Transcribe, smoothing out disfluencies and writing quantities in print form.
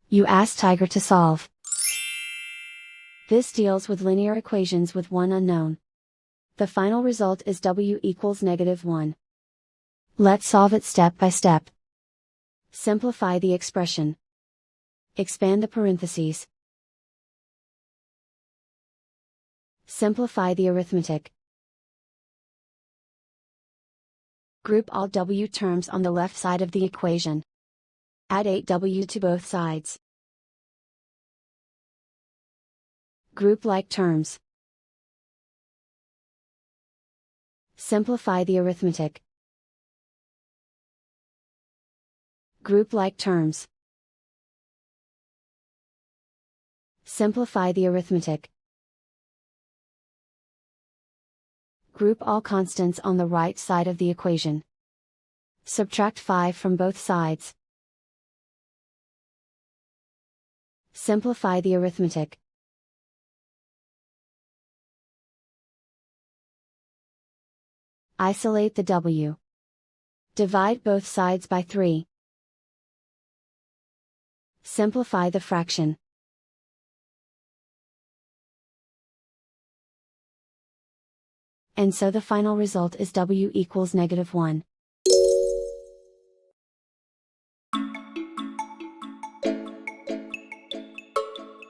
You ask Tiger to solve. This deals with linear equations with one unknown. The final result is w equals -1. Let's solve it step by step. Simplify the expression. Expand the parentheses. Simplify the arithmetic. Group all w terms on the left side of the equation. Add 8w to both sides. Group like terms. Simplify the arithmetic. Group like terms. Simplify the arithmetic. Group all constants on the right side of the equation. Subtract 5 from both sides. Simplify the arithmetic. Isolate the w. Divide both sides by 3. Simplify the fraction. And so the final result is w equals -1.